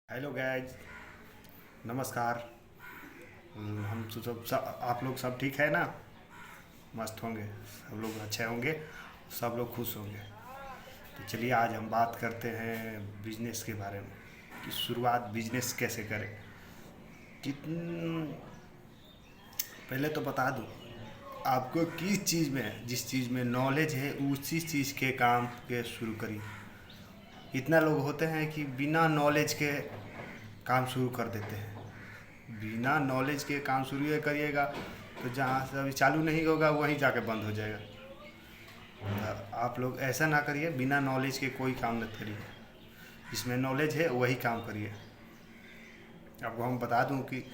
Hello guys, नमस्कार। हम आप लोग सब ठीक है ना? मस्त होंगे, सब लोग अच्छे होंगे, सब लोग खुश होंगे। तो चलिए आज हम बात करते हैं बिजनेस के बारे में कि शुरुआत बिजनेस कैसे करें। कितन पहले तो बता दूं आपको किस चीज़ में, जिस चीज़ में नॉलेज है उसी चीज़ के काम के शुरू करिए। इतना लोग होते हैं कि बिना नॉलेज के काम शुरू कर देते हैं। बिना नॉलेज के काम शुरू ये करिएगा तो जहाँ से अभी चालू नहीं होगा वहीं जाके बंद हो जाएगा। तो आप लोग ऐसा ना करिए, बिना नॉलेज के कोई काम मत करिए। जिसमें नॉलेज है वही काम करिए। आपको हम बता दूं कि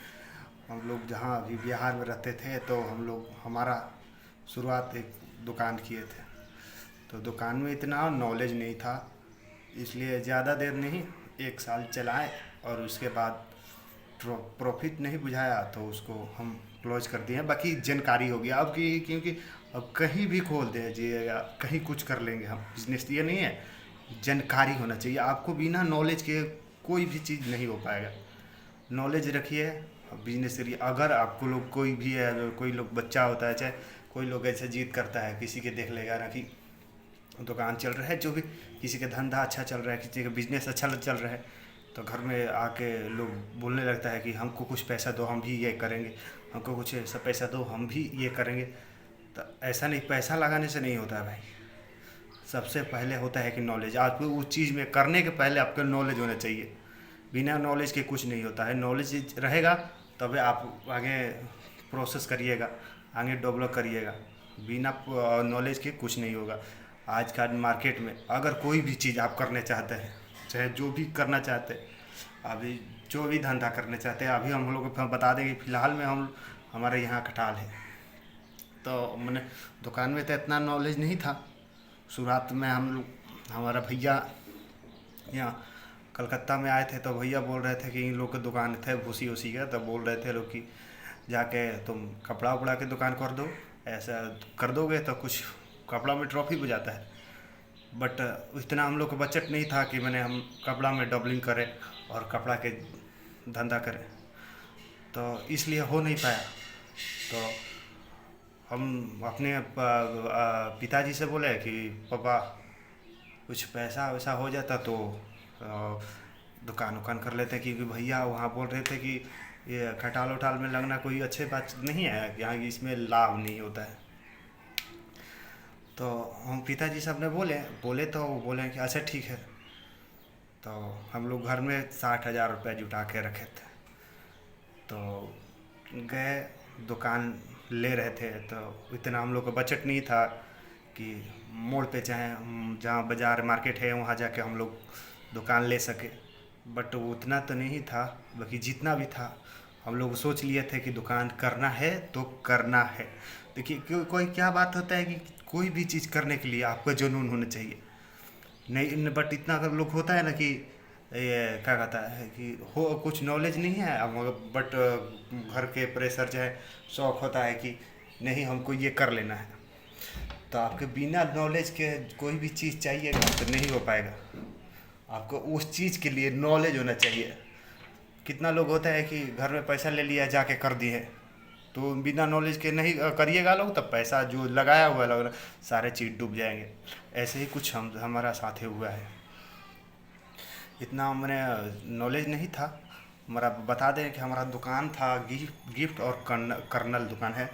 हम लोग जहाँ अभी बिहार में रहते थे तो हम लोग हमारा शुरुआत एक दुकान किए थे। तो दुकान में इतना नॉलेज नहीं था, इसलिए ज़्यादा देर नहीं, 1 साल चलाए और उसके बाद प्रॉफिट नहीं बुझाया तो उसको हम क्लोज कर दिए। बाकी जानकारी हो गया अब कि, क्योंकि अब कहीं भी खोल दीजिएगा, कहीं कुछ कर लेंगे हम। बिजनेस ये नहीं है, जानकारी होना चाहिए आपको। बिना नॉलेज के कोई भी चीज़ नहीं हो पाएगा। नॉलेज रखिए, बिजनेस करिए। अगर आपको लोग कोई भी है, अगर कोई लोग बच्चा होता है, चाहे कोई लोग ऐसे जिद करता है, किसी के देख लेगा ना कि दुकान चल रहा है, जो भी किसी का धंधा अच्छा चल रहा है, किसी का बिजनेस अच्छा चल रहा है, तो घर में आके लोग बोलने लगता है कि हमको कुछ पैसा दो, हम भी ये करेंगे, हमको कुछ ऐसा पैसा दो, हम भी ये करेंगे। तो ऐसा नहीं, पैसा लगाने से नहीं होता है भाई। सबसे पहले होता है कि नॉलेज। आपको उस चीज़ में करने के पहले आपको नॉलेज होना चाहिए। बिना नॉलेज के कुछ नहीं होता है। नॉलेज रहेगा तभी आप आगे प्रोसेस करिएगा, आगे डेवलप करिएगा। बिना नॉलेज के कुछ नहीं होगा। आज का मार्केट में अगर कोई भी चीज़ आप करने चाहते हैं, चाहे जो भी करना चाहते हैं, अभी जो भी धंधा करने चाहते हैं, अभी हम लोग को बता दें कि फ़िलहाल में हम हमारे यहाँ खटाल है। तो मैंने दुकान में तो इतना नॉलेज नहीं था। शुरुआत में हम लोग, हमारा भैया यहाँ कलकत्ता में आए थे तो भैया बोल रहे थे कि इन लोग की दुकान थे भूसी उसी का, तो बोल रहे थे लोग कि जाके तुम कपड़ा उपड़ा की दुकान कर दो, ऐसा कर दोगे तो कुछ कपड़ा में ट्रॉफी हो जाता है। बट इतना हम लोग को बजट नहीं था कि मैंने हम कपड़ा में डबलिंग करें और कपड़ा के धंधा करें, तो इसलिए हो नहीं पाया। तो हम अपने पिताजी से बोले कि पापा कुछ पैसा वैसा हो जाता तो दुकान उकान कर लेते, क्योंकि भैया वहाँ बोल रहे थे कि ये खटाल उटाल में लगना कोई अच्छी बात नहीं है, यहाँ इसमें लाभ नहीं होता है। तो हम पिताजी साहब ने बोले बोले तो वो बोले कि अच्छा ठीक है। तो हम लोग घर में 60,000 रुपये जुटा के रखे थे। तो गए, दुकान ले रहे थे, तो इतना हम लोग का बजट नहीं था कि मोड़ पे चाहे जहाँ बाज़ार मार्केट है वहाँ जाके हम लोग दुकान ले सके। बट उतना तो नहीं था, बाकी जितना भी था हम लोग सोच लिए थे कि दुकान करना है तो करना है। देखिए कोई क्या बात होता है कि कोई भी चीज़ करने के लिए आपको जुनून होना चाहिए। नहीं, बट इतना अगर लोग होता है ना कि ये क्या कहता है कि हो कुछ नॉलेज नहीं है अब, बट घर के प्रेशर जो है, शौक होता है कि नहीं हमको ये कर लेना है। तो आपके बिना नॉलेज के कोई भी चीज़ चाहिएगा तो नहीं हो पाएगा। आपको उस चीज़ के लिए नॉलेज होना चाहिए। कितना लोग होता है कि घर में पैसा ले लिया जाके कर दिए, तो बिना नॉलेज के नहीं करिएगा लोग, तब पैसा जो लगाया हुआ लग सारे चीज़ डूब जाएंगे। ऐसे ही कुछ हमारा साथ हुआ है। इतना मैंने नॉलेज नहीं था। हमारा बता दें कि हमारा दुकान था गिफ्ट और कर्नल दुकान है।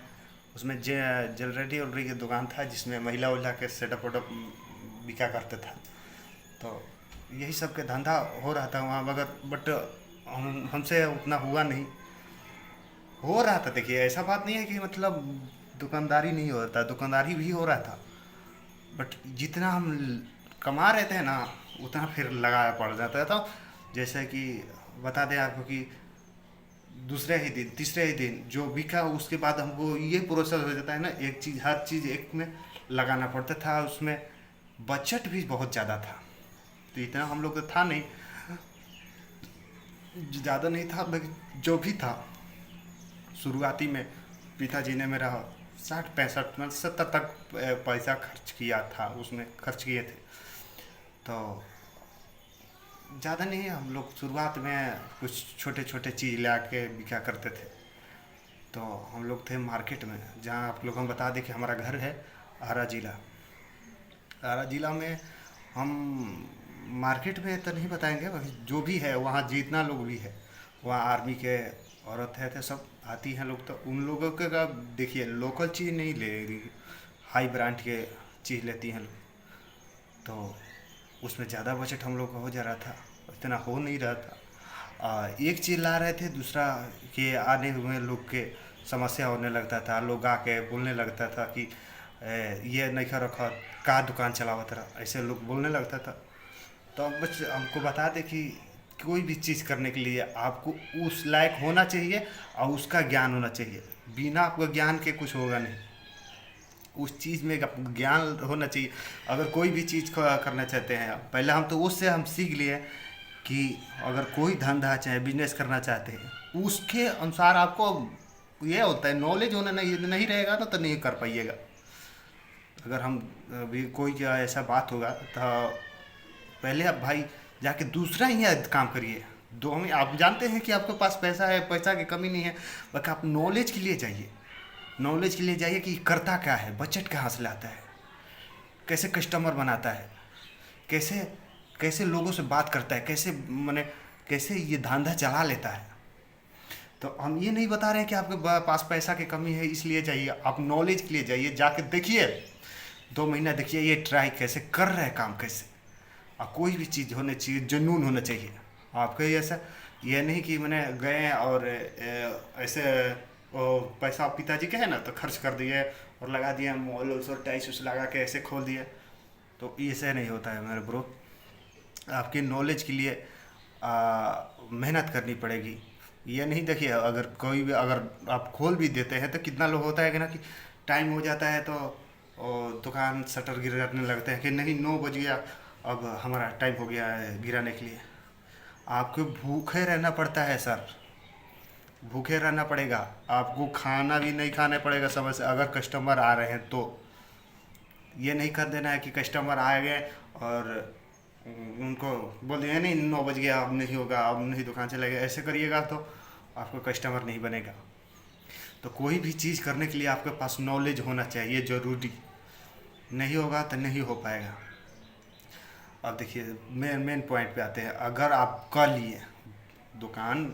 उसमें ज्वेलरी वलरी की दुकान था, जिसमें महिला उल्ला के सेटअप वेटअप बिका करते था। तो यही सब के धंधा हो रहा था वहाँ, मगर बट हमसे उतना हुआ नहीं। हो रहा था, देखिए ऐसा बात नहीं है कि मतलब दुकानदारी नहीं हो रहा था, दुकानदारी भी हो रहा था। बट जितना हम कमा रहे थे ना, उतना फिर लगाया पड़ जाता था। जैसे कि बता दें आपको कि दूसरे ही दिन तीसरे ही दिन जो बिका उसके बाद हमको ये प्रोसेस हो जाता है ना, एक चीज़ हर चीज़ एक में लगाना पड़ता था। उसमें बजट भी बहुत ज़्यादा था, तो इतना हम लोग तो था नहीं, ज़्यादा नहीं था। जो भी था शुरुआती में पिताजी ने मेरा 60 65 मतलब 70 तक पैसा खर्च किया था, उसमें खर्च किए थे। तो ज़्यादा नहीं, हम लोग शुरुआत में कुछ छोटे छोटे चीज़ ला के बिका करते थे। तो हम लोग थे मार्केट में, जहाँ आप लोग हम बता दें कि हमारा घर है आरा ज़िला। आरा ज़िला में हम मार्केट में तो नहीं बताएंगे, बाकी जो भी है वहाँ जितना लोग भी है, वहाँ आर्मी के औरत है थे, सब आती हैं लोग। तो उन लोगों के का देखिए लोकल चीज़ नहीं ले रही, हाई ब्रांड के चीज़ लेती हैं लोग। तो उसमें ज़्यादा बजट हम लोग का हो जा रहा था, इतना हो नहीं रहा था। एक चीज़ ला रहे थे, दूसरा के आने हुए लोग के समस्या होने लगता था। लोग आके बोलने लगता था कि ये नहीं खा रखा, का दुकान चलावत रहा, ऐसे लोग बोलने लगता था। तो अब बस हमको बता दें कि कोई भी चीज़ करने के लिए आपको उस लायक होना चाहिए और उसका ज्ञान होना चाहिए। बिना आपको ज्ञान के कुछ होगा नहीं, उस चीज़ में आपको ज्ञान होना चाहिए। अगर कोई भी चीज़ करना चाहते हैं, पहले हम तो उससे हम सीख लिए कि अगर कोई धंधा चाहे बिजनेस करना चाहते हैं, उसके अनुसार आपको ये होता है नॉलेज होना, नहीं नहीं रहेगा तो नहीं कर पाइएगा। अगर हम भी कोई क्या ऐसा बात होगा तो पहले आप भाई जाके दूसरा ही काम करिए। दो में आप जानते हैं कि आपके पास पैसा है, पैसा की कमी नहीं है, बस आप नॉलेज के लिए जाइए। नॉलेज के लिए जाइए कि करता क्या है, बजट कहाँ से लाता है, कैसे कस्टमर बनाता है, कैसे कैसे लोगों से बात करता है, कैसे मैंने कैसे ये धंधा चला लेता है। तो हम ये नहीं बता रहे हैं कि आपके पास पैसा की कमी है इसलिए जाइए, आप नॉलेज के लिए जाइए। जाके देखिए, 2 महीना देखिए ये ट्राई कैसे कर रहे हैं काम कैसे। और कोई भी चीज़ होनी चाहिए, जुनून होना चाहिए आपको। ऐसा ये नहीं कि मैंने गए और ऐसे पैसा पिताजी के है ना तो खर्च कर दिए और लगा दिए मॉल और टाइस उस लगा के ऐसे खोल दिए। तो ऐसे नहीं होता है मेरे ब्रो। आपकी नॉलेज के लिए मेहनत करनी पड़ेगी। ये नहीं देखिए, अगर कोई भी अगर आप खोल भी देते हैं तो कितना लोग होता है कि ना कि टाइम हो जाता है तो दुकान शटर गिराने लगते हैं कि नहीं 9 बज गया, अब हमारा टाइम हो गया है गिराने के लिए। आपको भूखे रहना पड़ता है सर, भूखे रहना पड़ेगा। आपको खाना भी नहीं खाने पड़ेगा समय से, अगर कस्टमर आ रहे हैं तो। ये नहीं कर देना है कि कस्टमर आ गए और उनको बोल दिया नहीं 9 बज गया अब नहीं होगा, अब नहीं दुकान चलेगा। ऐसे करिएगा तो आपको कस्टमर नहीं बनेगा। तो कोई भी चीज़ करने के लिए आपके पास नॉलेज होना चाहिए, ज़रूरी। नहीं होगा तो नहीं हो पाएगा। अब देखिए मेन मेन पॉइंट पे आते हैं। अगर आप कर लिए, दुकान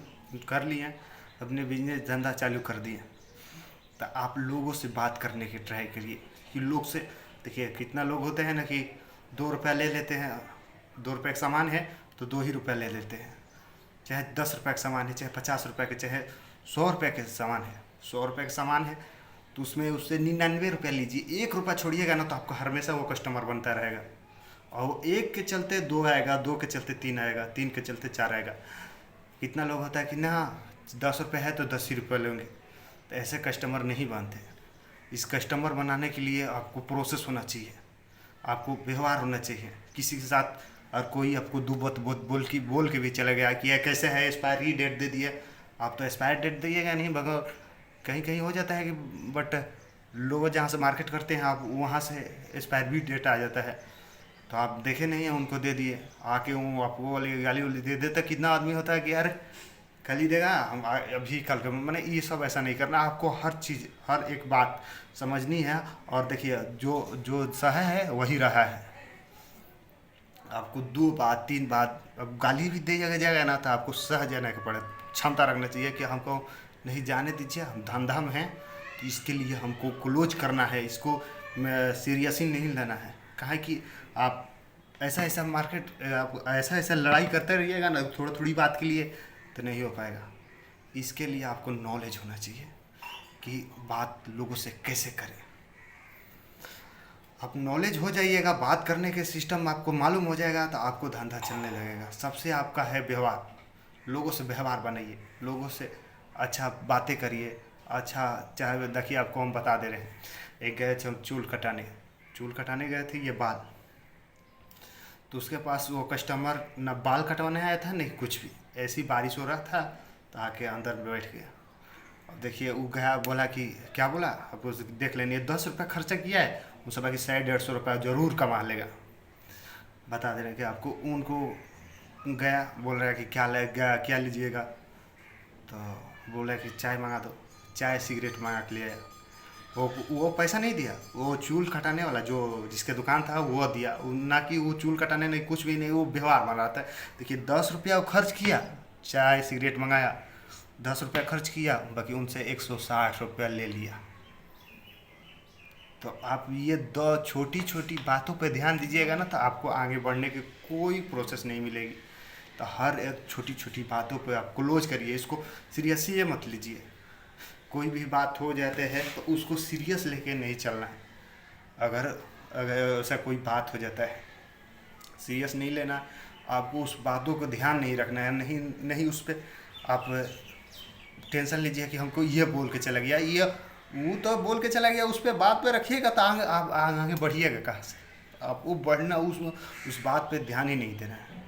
कर लिए, अपने बिजनेस धंधा चालू कर दिए, तो आप लोगों से बात करने की ट्राई करिए कि लोग से देखिए कितना लोग होते हैं ना कि 2 रुपया ले लेते हैं। 2 रुपये का सामान है तो 2 ही रुपया ले लेते हैं, चाहे 10 रुपये का सामान है, चाहे 50 रुपये के, चाहे 100 रुपये के सामान है। 100 रुपये का सामान है तो उसमें उससे 99 रुपया लीजिए, 1 रुपया छोड़िएगा ना तो आपका हमेशा वो कस्टमर बनता रहेगा। और 1 के चलते 2 आएगा, 2 के चलते 3 आएगा, 3 के चलते 4 आएगा। कितना लोग होता है कि ना 10 रुपये है तो 10 ही रुपये लेंगे, तो ऐसे कस्टमर नहीं बनते। इस कस्टमर बनाने के लिए आपको प्रोसेस होना चाहिए, आपको व्यवहार होना चाहिए किसी के साथ। और कोई आपको दो बात बोल के भी चला गया कि यह कैसे है, एक्सपायरी डेट दे दिए, आप तो एक्सपायर डेट दिएगा नहीं। बगैर कहीं कहीं हो जाता है कि बट लोग जहाँ से मार्केट करते हैं आप वहाँ से एक्सपायरी डेट आ जाता है, तो आप देखे नहीं हैं उनको दे दिए। आके वो आपको वाली गाली वाली दे देता। कितना आदमी होता है कि यार कल ही देगा, हम अभी कल के मैंने ये सब ऐसा नहीं करना। आपको हर चीज़ हर एक बात समझनी है। और देखिए जो जो सहा है वही रहा है। आपको 2 बात 3 बात अब गाली भी दे जाएगा ना तो आपको सह जाने के पड़े, क्षमता रखना चाहिए कि हमको नहीं जाने दीजिए, हम धंधा में हैं तो इसके लिए हमको क्लोज करना है, इसको सीरियस ही नहीं लेना है। कहा कि आप ऐसा ऐसा मार्केट आप ऐसा ऐसा लड़ाई करते रहिएगा ना थोड़ा थोड़ी बात के लिए तो नहीं हो पाएगा। इसके लिए आपको नॉलेज होना चाहिए कि बात लोगों से कैसे करें। आप नॉलेज हो जाइएगा, बात करने के सिस्टम आपको मालूम हो जाएगा तो आपको धंधा चलने लगेगा। सबसे आपका है व्यवहार, लोगों से व्यवहार बनाइए, लोगों से अच्छा बातें करिए। अच्छा चाहे देखिए आपको हम बता दे रहे हैं, एक गए थे हम चूल कटाने गए थे, ये बाल। तो उसके पास वो कस्टमर न बाल कटवाने आया था नहीं कुछ भी, ऐसी बारिश हो रहा था तो आके अंदर बैठ गया। अब देखिए वो गया, बोला कि क्या बोला, अब देख लेंगे 10 रुपये खर्चा किया है, उससे बाकी 100-150 रुपया ज़रूर कमा लेगा। बता दे रहे हैं कि आपको उनको गया, बोल रहा है कि क्या लेगा, क्या लीजिएगा। तो बोला कि चाय मंगा दो। चाय सिगरेट मंगा के ले आया। वो पैसा नहीं दिया, वो चूल कटाने वाला जो जिसके दुकान था वो दिया। ना कि वो चूल कटाने नहीं, कुछ भी नहीं, वो व्यवहार बन रहा था। देखिए 10 रुपया वो खर्च किया, चाय सिगरेट मंगाया, 10 रुपया खर्च किया, बाकी उनसे 160 रुपया ले लिया। तो आप ये दो छोटी छोटी बातों पे ध्यान दीजिएगा ना, तो आपको आगे बढ़ने की कोई प्रोसेस नहीं मिलेगी। तो हर एक छोटी छोटी बातों पे आप क्लोज करिए, इसको सीरियस ये मत लीजिए। कोई भी बात हो जाते हैं तो उसको सीरियस लेके नहीं चलना है। अगर अगर ऐसा कोई बात हो जाता है, सीरियस नहीं लेना। आपको उस बातों को ध्यान नहीं रखना है, नहीं नहीं उस पर आप टेंशन लीजिए कि हमको ये बोल के चला गया, ये वो तो बोल के चला गया, उस पर बात पे रखिएगा तो आगे आप आगे बढ़िएगा कहाँ से। आपको बढ़ना उस बात पे ध्यान ही नहीं देना है।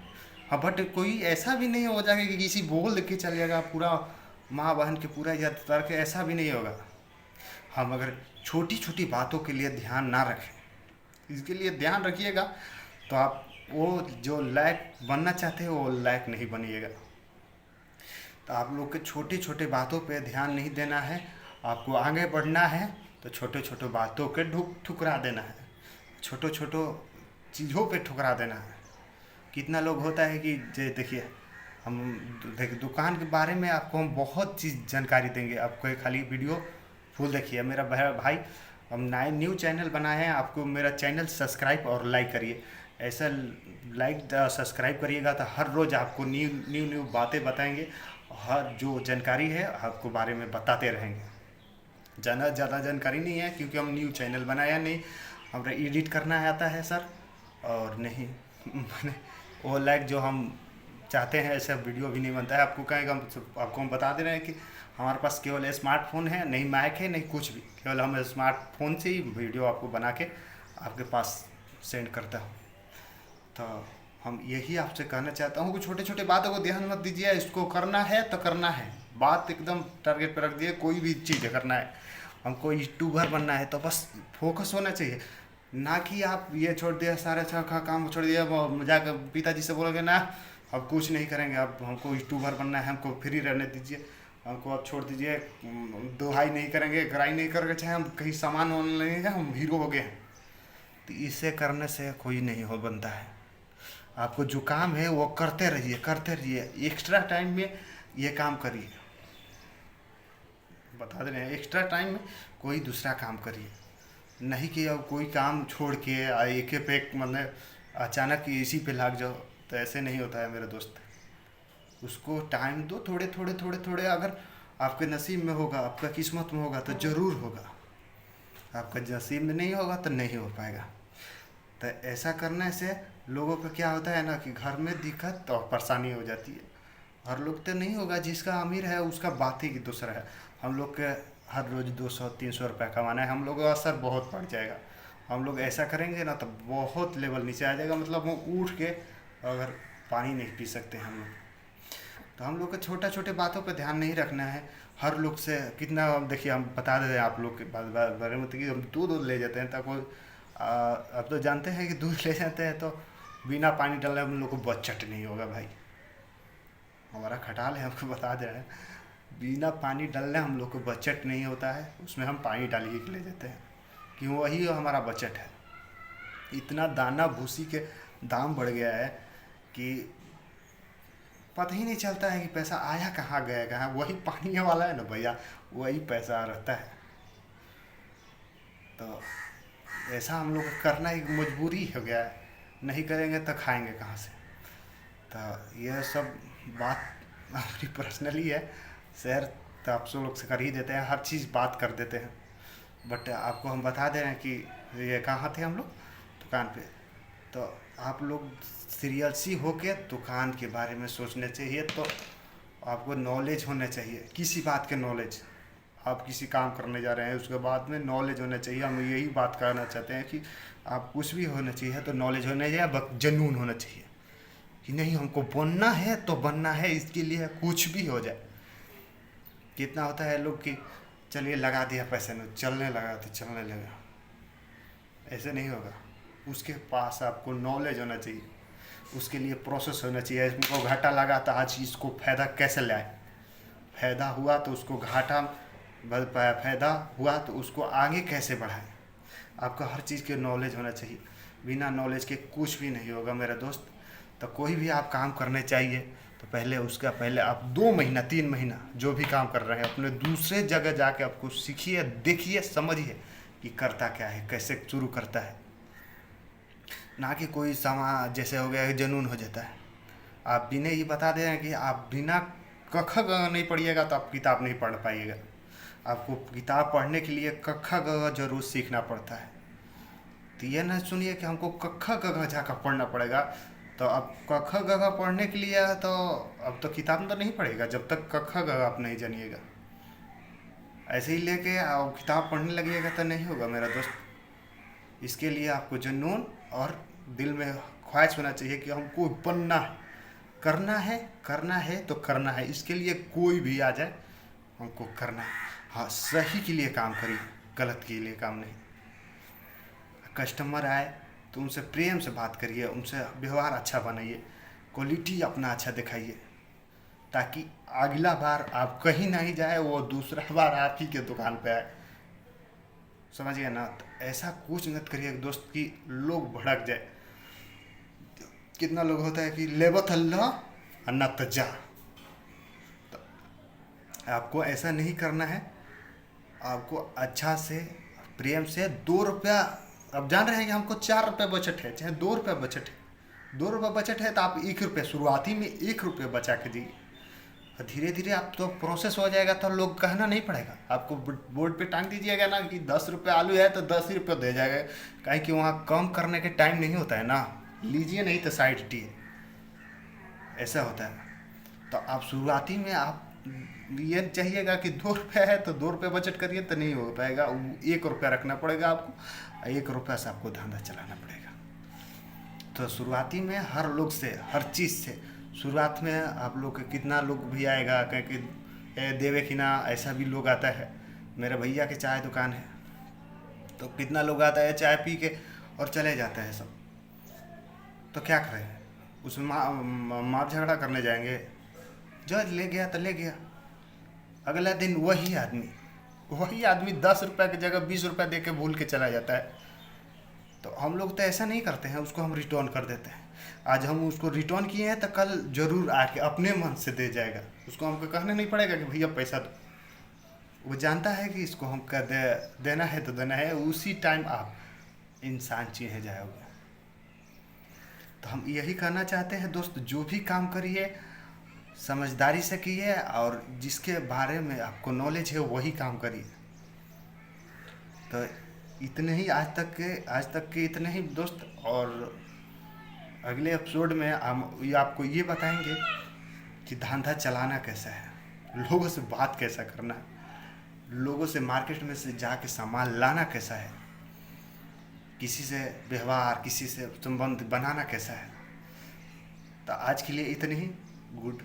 हाँ, बट कोई ऐसा भी नहीं हो जाएगा कि किसी बोल के चल जाएगा पूरा माँ बहन के पूरा इज्जत करके, ऐसा भी नहीं होगा। हम अगर छोटी छोटी बातों के लिए ध्यान ना रखें, इसके लिए ध्यान रखिएगा, तो आप वो जो लायक बनना चाहते हैं वो लायक नहीं बनिएगा। तो आप लोग के छोटी छोटी बातों पे ध्यान नहीं देना है। आपको आगे बढ़ना है तो छोटे छोटे बातों के ठुकरा देना है, छोटो छोटो चीज़ों पे ठुकरा देना है। कितना लोग होता है कि देखिए, हम देखिए दुकान के बारे में आपको हम बहुत चीज़ जानकारी देंगे। आपको एक खाली वीडियो फुल देखिए। मेरा भाई हम नए न्यू चैनल बनाए हैं, आपको मेरा चैनल सब्सक्राइब और लाइक करिए। ऐसा लाइक सब्सक्राइब करिएगा तो हर रोज़ आपको न्यू न्यू न्यू बातें बताएंगे। हर जो जानकारी है आपको बारे में बताते रहेंगे। ज़्यादा जानकारी नहीं है क्योंकि हम न्यू चैनल बनाया नहीं, हमें एडिट करना आता है सर, और नहीं मैंने वो लाइक जो हम चाहते हैं ऐसा वीडियो भी नहीं बनता है। आपको कहेंगे आपको हम बता दे रहे हैं कि हमारे पास केवल स्मार्टफोन है, नहीं माइक है, नहीं कुछ भी, केवल हम स्मार्टफोन से ही वीडियो आपको बना के आपके पास सेंड करता हूँ। तो हम यही आपसे कहना चाहता हूँ कि छोटे छोटे बातों को ध्यान मत दीजिए। इसको करना है तो करना है, बात एकदम टारगेट पर रख दिए। कोई भी चीज़ करना है, हमको यूट्यूबर बनना है तो बस फोकस होना चाहिए। ना कि आप ये छोड़ दिया, सारे अच्छा काम छोड़ दिया, जाकर पिताजी से बोलोगे ना अब कुछ नहीं करेंगे, अब हमको यूट्यूबर बनना है, हमको फ्री रहने दीजिए, हमको अब छोड़ दीजिए, दोहाई नहीं करेंगे, गराई नहीं करेंगे, चाहे हम कहीं सामान ऑनलाइन लेंगे, हम हीरो हो गए हैं। तो इसे करने से कोई नहीं हो बनता है। आपको जो काम है वो करते रहिए। एक्स्ट्रा टाइम में ये काम करिए, बता दे रहे हैं, एक्स्ट्रा टाइम में कोई दूसरा काम करिए। नहीं कि अब कोई काम छोड़ के एक पे एक मतलब अचानक इसी पे लाग जाओ, तो ऐसे नहीं होता है मेरे दोस्त। उसको टाइम दो, थोड़े। अगर आपके नसीब में होगा, आपका किस्मत में होगा तो ज़रूर होगा, आपका नसीब में नहीं होगा तो नहीं हो पाएगा। तो ऐसा करने से लोगों का क्या होता है ना कि घर में दिक्कत और परेशानी हो जाती है। हर लोग तो नहीं होगा, जिसका अमीर है उसका बात ही दूसरा है। हम लोग के हर रोज़ 200-300 रुपया कमाना है, हम लोगों का असर बहुत बढ़ जाएगा। हम लोग ऐसा करेंगे ना तो बहुत लेवल नीचे आ जाएगा, मतलब वो उठ के अगर पानी नहीं पी सकते हम लोग। तो हम लोग को छोटा छोटे बातों पे ध्यान नहीं रखना है। हर लोग से कितना देखिए, हम बता दे रहे हैं आप लोग के बारे में कि हम दूध ले जाते हैं, ताकि अब तो जानते हैं कि दूध ले जाते हैं तो बिना पानी डाले हम लोग को बचट नहीं होगा भाई। हमारा खटाल है, हमको बता दे रहे हैं, बिना पानी डालने हम लोग को बचत नहीं होता है। उसमें हम पानी डाल के ले जाते हैं कि वही हमारा बचत है। इतना दाना भूसी के दाम बढ़ गया है कि पता ही नहीं चलता है कि पैसा आया कहाँ गया कहाँ। वही पानी वाला है ना भैया, वही पैसा रहता है। तो ऐसा हम लोग को करना एक मजबूरी हो गया है, नहीं करेंगे तो खाएंगे कहाँ से। तो यह सब बात हमारी पर्सनली है, शेयर तो आप सब लोग से कर ही देते हैं, हर चीज़ बात कर देते हैं। बट आपको हम बता दे रहे हैं कि ये कहाँ थे हम लोग, दुकान पे। तो आप लोग सीरियसली होके दुकान के बारे में सोचना चाहिए। तो आपको नॉलेज होना चाहिए, किसी बात के नॉलेज। आप किसी काम करने जा रहे हैं उसके बाद में नॉलेज होना चाहिए। हम यही बात कहना चाहते हैं कि आप कुछ भी होना चाहिए तो नॉलेज होना चाहिए, जुनून होना चाहिए कि नहीं हमको बनना है तो बनना है, इसके लिए कुछ भी हो जाए। कितना होता है लोग कि चलिए लगा दिया पैसे में, चलने लगा तो चलने लगा, ऐसे नहीं होगा। उसके पास आपको नॉलेज होना चाहिए, उसके लिए प्रोसेस होना चाहिए। इसको घाटा लगा तो आज इसको फायदा कैसे लाए, फायदा हुआ तो उसको घाटा, फायदा हुआ तो उसको आगे कैसे बढ़ाएं। आपको हर चीज़ के नॉलेज होना चाहिए। बिना नॉलेज के कुछ भी नहीं होगा मेरे दोस्त। तो कोई भी आप काम करने चाहिए तो पहले आप 2 महीना 3 महीना जो भी काम कर रहे हैं अपने दूसरे जगह जाके आपको सीखिए, देखिए, समझिए कि करता क्या है, कैसे शुरू करता है। ना कि कोई समा जैसे हो गया कि जुनून हो जाता है। आप बिना ये बता दे रहे हैं कि आप बिना क ख ग नहीं पढ़िएगा तो आप किताब नहीं पढ़ पाइएगा। आपको किताब पढ़ने के लिए क ख ग जरूर सीखना पड़ता है। तो ये ना सुनिए कि हमको क ख ग जाकर पढ़ना पड़ेगा। तो अब क ख ग पढ़ने के लिए तो अब तो किताब में तो नहीं पढ़ेगा जब तक क ख ग आप नहीं जानिएगा। ऐसे ही लेके आप किताब पढ़ने लगिएगा तो नहीं होगा मेरा दोस्त। इसके लिए आपको जुनून और दिल में ख्वाहिश होना चाहिए कि हमको बनना है, करना है तो करना है। इसके लिए कोई भी आ जाए हमको करना है। हाँ, सही के लिए काम करिए, गलत के लिए काम नहीं। कस्टमर आए तो उनसे प्रेम से बात करिए, उनसे व्यवहार अच्छा बनाइए, क्वालिटी अपना अच्छा दिखाइए, ताकि अगला बार आप कहीं नहीं जाए, वो दूसरा बार आप ही के दुकान पे आए। समझिए ना। तो ऐसा कुछ मत करिए दोस्त कि लोग भड़क जाए। कितना लोग होता है कि लेबत अल्लाह अन्ना तजा। तो आपको ऐसा नहीं करना है। आपको अच्छा से प्रेम से 2 रुपया, अब जान रहे हैं कि हमको 4 रुपये बचत है, चाहे 2 रुपये बचत है, 2 रुपये बचत है तो आप 1 रुपये शुरुआती में 1 रुपये बचा के दिए। धीरे धीरे आप तो प्रोसेस हो जाएगा तो लोग कहना नहीं पड़ेगा। आपको बोर्ड पे टांग दीजिएगा ना कि 10 रुपये आलू है तो 10 ही रुपये दे जाएगा। कहीं कि वहाँ कम करने के टाइम नहीं होता है ना, लीजिए नहीं तो साइड हटिए, ऐसा होता है। तो आप शुरुआती में आप ये चाहिएगा कि 2 रुपये है तो 2 रुपये बचत करिए तो नहीं हो पाएगा। 1 रुपया रखना पड़ेगा आपको, 1 रुपया से आपको धंधा चलाना पड़ेगा। तो शुरुआती में हर लोग से, हर चीज़ से शुरुआत में आप लोग के कितना लोग भी आएगा कहीं कि देवे कि ना, ऐसा भी लोग आता है। मेरे भैया के चाय दुकान है तो कितना लोग आता है चाय पी के और चले जाते हैं सब। तो क्या करें, उसमें मार झगड़ा करने जाएंगे। जो ले गया तो ले गया, अगला दिन वही आदमी 10 रुपये की जगह 20 रुपये दे के भूल के चला जाता है। तो हम लोग तो ऐसा नहीं करते हैं, उसको हम रिटर्न कर देते हैं। आज हम उसको रिटर्न किए हैं तो कल जरूर आके अपने मन से दे जाएगा। उसको हमको कहना नहीं पड़ेगा कि भैया पैसा दो, वो जानता है कि इसको हम देना है तो देना है। उसी टाइम आप इंसान चिन्ह जाओगे। तो हम यही कहना चाहते हैं दोस्त, जो भी काम करिए समझदारी से कीजिए और जिसके बारे में आपको नॉलेज है वही काम करिए। तो इतने ही आज तक के इतने ही दोस्त। और अगले एपिसोड में हम आपको ये बताएंगे कि धंधा चलाना कैसा है, लोगों से बात कैसा करना है, लोगों से मार्केट में से जाके सामान लाना कैसा है, किसी से व्यवहार, किसी से संबंध बनाना कैसा है। तो आज के लिए इतने ही। गुड।